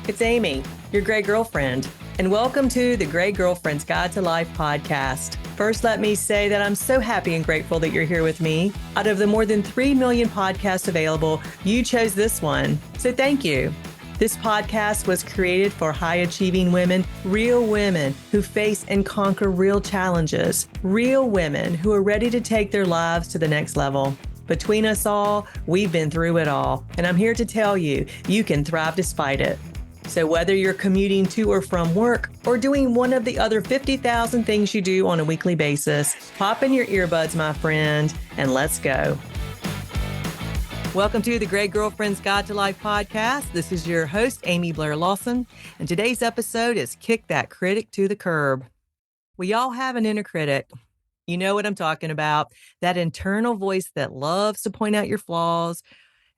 It's Amy, your Gray Girlfriend, and welcome to the Gray Girlfriend's Guide to Life podcast. First, let me say that I'm so happy and grateful that you're here with me. Out of the more than 3 million podcasts available, you chose this one, so thank you. This podcast was created for high-achieving women, real women who face and conquer real challenges, real women who are ready to take their lives to the next level. Between us all, we've been through it all, and I'm here to tell you, you can thrive despite it. So whether you're commuting to or from work or doing one of the other 50,000 things you do on a weekly basis, pop in your earbuds, my friend, and let's go. Welcome to the Gray Girlfriend's Guide to Life podcast. This is your host, Amy Blair Lawson, and today's episode is Kick That Critic to the Curb. We all have an inner critic. You know what I'm talking about, that internal voice that loves to point out your flaws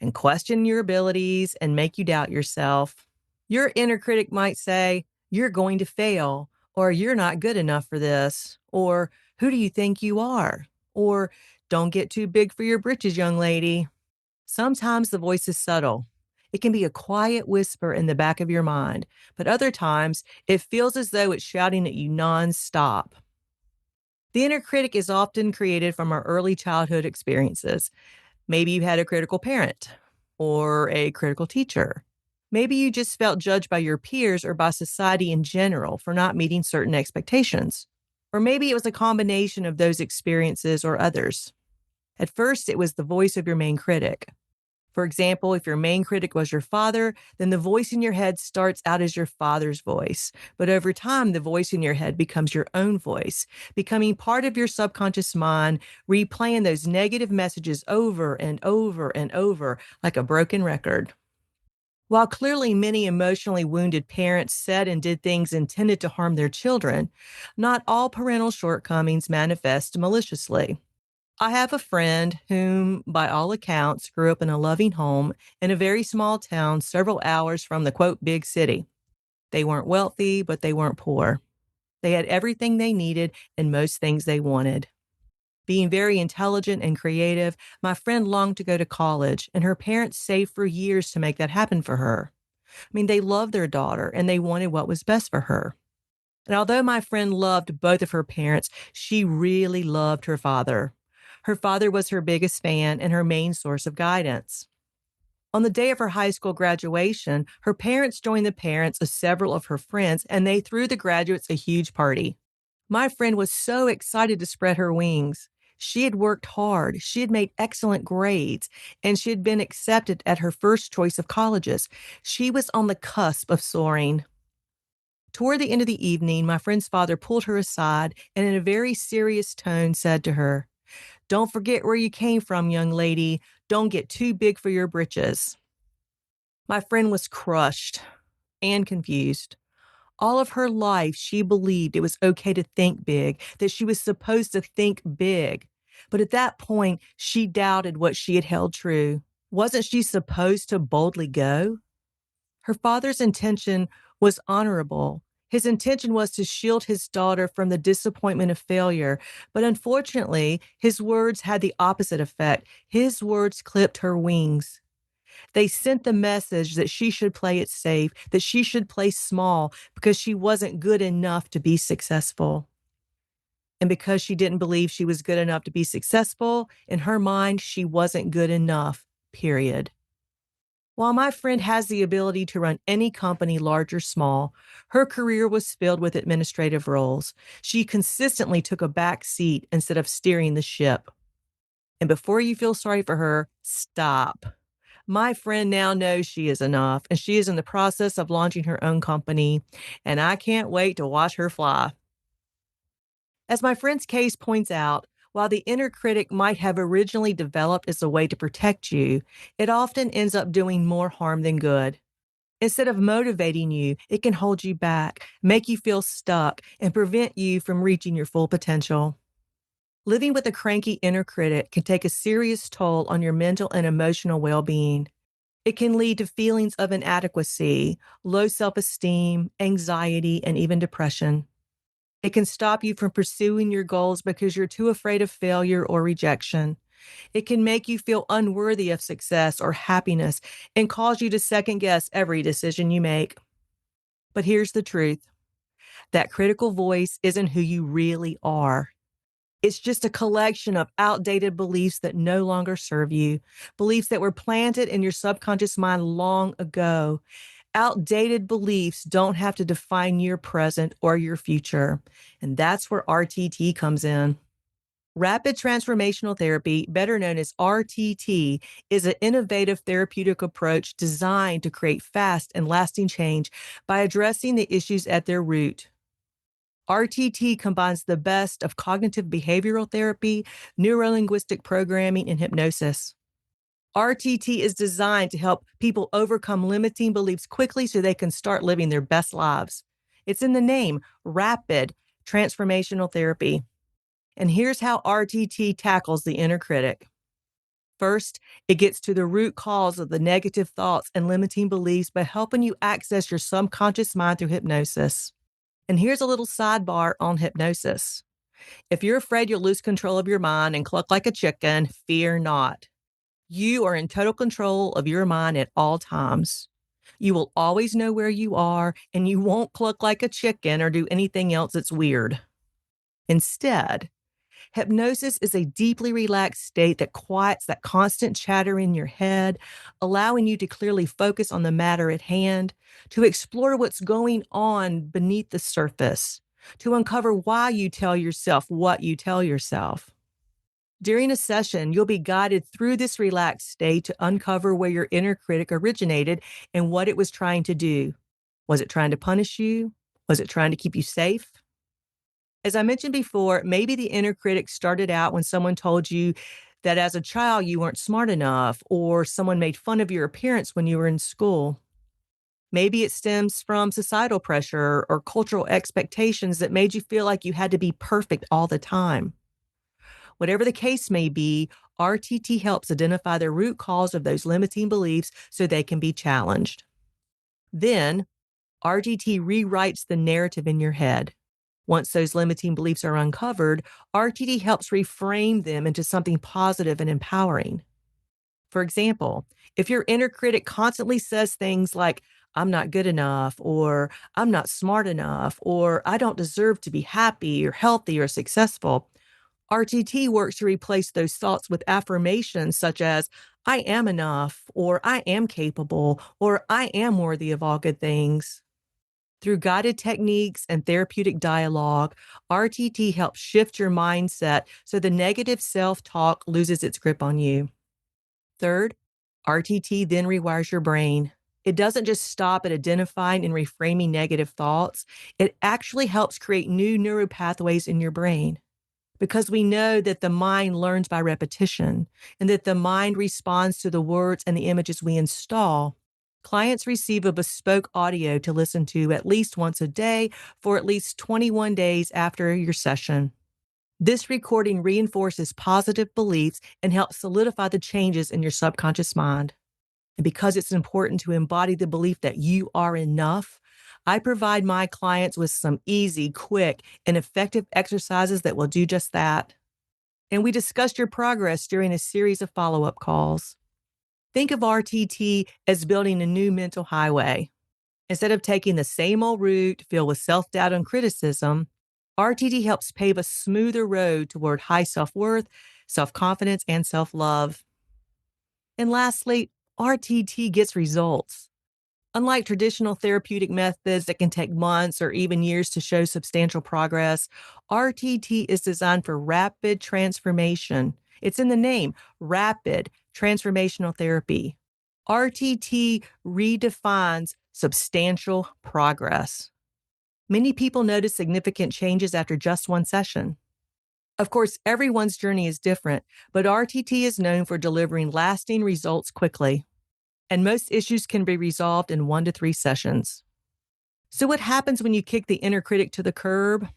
and question your abilities and make you doubt yourself. Your inner critic might say, you're going to fail, or you're not good enough for this, or who do you think you are? Or don't get too big for your britches, young lady. Sometimes the voice is subtle. It can be a quiet whisper in the back of your mind, but other times it feels as though it's shouting at you nonstop. The inner critic is often created from our early childhood experiences. Maybe you had a critical parent or a critical teacher. Maybe you just felt judged by your peers or by society in general for not meeting certain expectations. Or maybe it was a combination of those experiences or others. At first, it was the voice of your main critic. For example, if your main critic was your father, then the voice in your head starts out as your father's voice. But over time, the voice in your head becomes your own voice, becoming part of your subconscious mind, replaying those negative messages over and over and over like a broken record. While clearly many emotionally wounded parents said and did things intended to harm their children, not all parental shortcomings manifest maliciously. I have a friend whom, by all accounts, grew up in a loving home in a very small town several hours from the, quote, big city. They weren't wealthy, but they weren't poor. They had everything they needed and most things they wanted. Being very intelligent and creative, my friend longed to go to college, and her parents saved for years to make that happen for her. They loved their daughter, and they wanted what was best for her. And although my friend loved both of her parents, she really loved her father. Her father was her biggest fan and her main source of guidance. On the day of her high school graduation, her parents joined the parents of several of her friends, and they threw the graduates a huge party. My friend was so excited to spread her wings. She had worked hard, she had made excellent grades, and she had been accepted at her first choice of colleges. She was on the cusp of soaring. Toward the end of the evening, my friend's father pulled her aside and in a very serious tone said to her, "Don't forget where you came from, young lady. Don't get too big for your britches." My friend was crushed and confused. All of her life, she believed it was okay to think big, that she was supposed to think big. But at that point, she doubted what she had held true. Wasn't she supposed to boldly go? Her father's intention was honorable. His intention was to shield his daughter from the disappointment of failure. But unfortunately, his words had the opposite effect. His words clipped her wings. They sent the message that she should play it safe, that she should play small because she wasn't good enough to be successful. And because she didn't believe she was good enough to be successful, in her mind, she wasn't good enough, period. While my friend has the ability to run any company, large or small, her career was filled with administrative roles. She consistently took a back seat instead of steering the ship. And before you feel sorry for her, stop. My friend now knows she is enough, and she is in the process of launching her own company, and I can't wait to watch her fly. As my friend's case points out, while the inner critic might have originally developed as a way to protect you, it often ends up doing more harm than good. Instead of motivating you, it can hold you back, make you feel stuck, and prevent you from reaching your full potential. Living with a cranky inner critic can take a serious toll on your mental and emotional well-being. It can lead to feelings of inadequacy, low self-esteem, anxiety, and even depression. It can stop you from pursuing your goals because you're too afraid of failure or rejection. It can make you feel unworthy of success or happiness and cause you to second-guess every decision you make. But here's the truth. That critical voice isn't who you really are. It's just a collection of outdated beliefs that no longer serve you, beliefs that were planted in your subconscious mind long ago. Outdated beliefs don't have to define your present or your future. And that's where RTT comes in. Rapid Transformational Therapy, better known as RTT, is an innovative therapeutic approach designed to create fast and lasting change by addressing the issues at their root. RTT combines the best of cognitive behavioral therapy, neurolinguistic programming, and hypnosis. RTT is designed to help people overcome limiting beliefs quickly so they can start living their best lives. It's in the name, Rapid Transformational Therapy. And here's how RTT tackles the inner critic. First, it gets to the root cause of the negative thoughts and limiting beliefs by helping you access your subconscious mind through hypnosis. And here's a little sidebar on hypnosis. If you're afraid you'll lose control of your mind and cluck like a chicken, fear not. You are in total control of your mind at all times. You will always know where you are, and you won't cluck like a chicken or do anything else that's weird. Instead, hypnosis is a deeply relaxed state that quiets that constant chatter in your head, allowing you to clearly focus on the matter at hand, to explore what's going on beneath the surface, to uncover why you tell yourself what you tell yourself. During a session, you'll be guided through this relaxed state to uncover where your inner critic originated and what it was trying to do. Was it trying to punish you? Was it trying to keep you safe? As I mentioned before, maybe the inner critic started out when someone told you that as a child you weren't smart enough, or someone made fun of your appearance when you were in school. Maybe it stems from societal pressure or cultural expectations that made you feel like you had to be perfect all the time. Whatever the case may be, RTT helps identify the root cause of those limiting beliefs so they can be challenged. Then, RTT rewrites the narrative in your head. Once those limiting beliefs are uncovered, RTT helps reframe them into something positive and empowering. For example, if your inner critic constantly says things like, I'm not good enough, or I'm not smart enough, or I don't deserve to be happy or healthy or successful, RTT works to replace those thoughts with affirmations such as, I am enough, or I am capable, or I am worthy of all good things. Through guided techniques and therapeutic dialogue, RTT helps shift your mindset so the negative self-talk loses its grip on you. Third, RTT then rewires your brain. It doesn't just stop at identifying and reframing negative thoughts. It actually helps create new neural pathways in your brain. Because we know that the mind learns by repetition and that the mind responds to the words and the images we install, clients receive a bespoke audio to listen to at least once a day for at least 21 days after your session. This recording reinforces positive beliefs and helps solidify the changes in your subconscious mind. And because it's important to embody the belief that you are enough, I provide my clients with some easy, quick, and effective exercises that will do just that. And we discussed your progress during a series of follow-up calls. Think of RTT as building a new mental highway. Instead of taking the same old route filled with self-doubt and criticism, RTT helps pave a smoother road toward high self-worth, self-confidence, and self-love. And lastly, RTT gets results. Unlike traditional therapeutic methods that can take months or even years to show substantial progress, RTT is designed for rapid transformation. It's in the name, Rapid Transformational Therapy. RTT redefines substantial progress. Many people notice significant changes after just one session. Of course, everyone's journey is different, but RTT is known for delivering lasting results quickly. And most issues can be resolved in 1 to 3 sessions. So what happens when you kick the inner critic to the curb?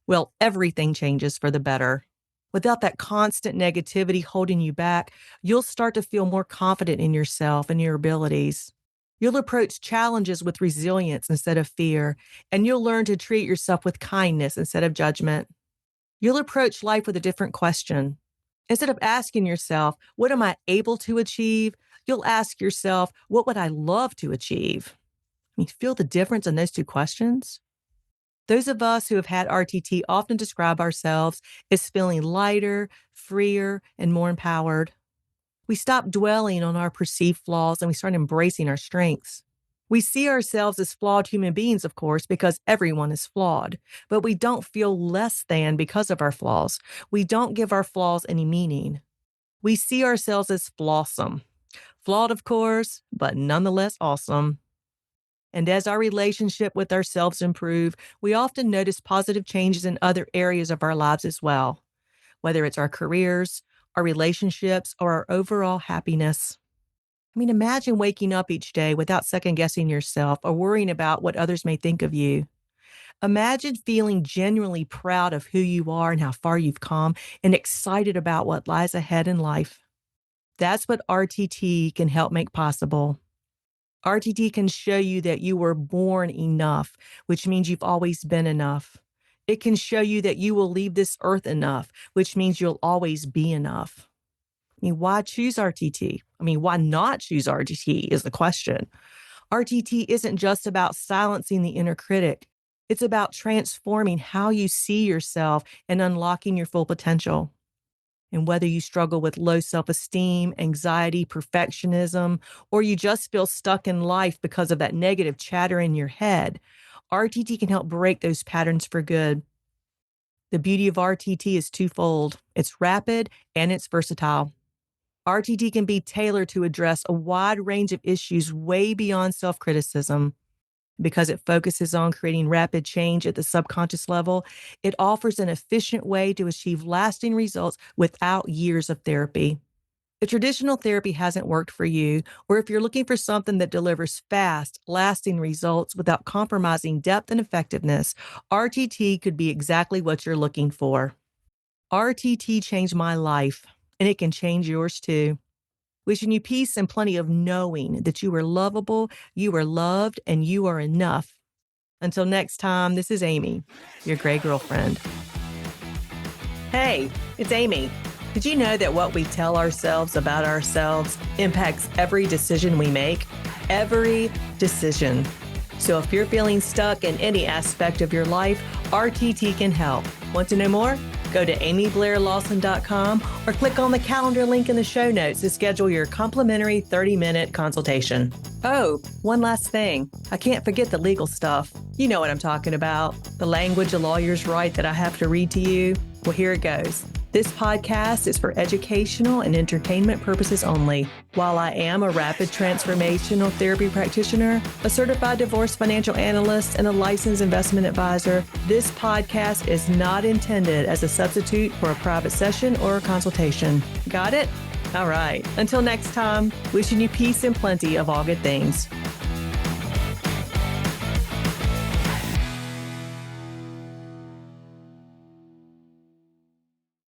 Well, everything changes for the better. Without that constant negativity holding you back, you'll start to feel more confident in yourself and your abilities. You'll approach challenges with resilience instead of fear, and you'll learn to treat yourself with kindness instead of judgment. You'll approach life with a different question. Instead of asking yourself, what am I able to achieve? You'll ask yourself, what would I love to achieve? Feel the difference in those two questions? Those of us who have had RTT often describe ourselves as feeling lighter, freer, and more empowered. We stop dwelling on our perceived flaws and we start embracing our strengths. We see ourselves as flawed human beings, of course, because everyone is flawed, but we don't feel less than because of our flaws. We don't give our flaws any meaning. We see ourselves as flawsome. Flawed, of course, but nonetheless awesome. And as our relationship with ourselves improve, we often notice positive changes in other areas of our lives as well, whether it's our careers, our relationships, or our overall happiness. Imagine waking up each day without second guessing yourself or worrying about what others may think of you. Imagine feeling genuinely proud of who you are and how far you've come and excited about what lies ahead in life. That's what RTT can help make possible. RTT can show you that you were born enough, which means you've always been enough. It can show you that you will leave this earth enough, which means you'll always be enough. Why choose RTT? Why not choose RTT is the question. RTT isn't just about silencing the inner critic. It's about transforming how you see yourself and unlocking your full potential. And whether you struggle with low self-esteem, anxiety, perfectionism, or you just feel stuck in life because of that negative chatter in your head, RTT can help break those patterns for good. The beauty of RTT is twofold. It's rapid and it's versatile. RTT can be tailored to address a wide range of issues way beyond self-criticism. Because it focuses on creating rapid change at the subconscious level, it offers an efficient way to achieve lasting results without years of therapy. If traditional therapy hasn't worked for you, or if you're looking for something that delivers fast, lasting results without compromising depth and effectiveness, RTT could be exactly what you're looking for. RTT changed my life, and it can change yours too. Wishing you peace and plenty of knowing that you are lovable, you are loved, and you are enough. Until next time, this is Amy, your gray girlfriend. Hey, it's Amy. Did you know that what we tell ourselves about ourselves impacts every decision we make? Every decision. So if you're feeling stuck in any aspect of your life, RTT can help. Want to know more? Go to amyblairlawson.com or click on the calendar link in the show notes to schedule your complimentary 30-minute consultation. Oh, one last thing. I can't forget the legal stuff. You know what I'm talking about. The language a lawyers write that I have to read to you. Well, here it goes. This podcast is for educational and entertainment purposes only. While I am a rapid transformational therapy practitioner, a certified divorce financial analyst, and a licensed investment advisor, this podcast is not intended as a substitute for a private session or a consultation. Got it? All right. Until next time, wishing you peace and plenty of all good things.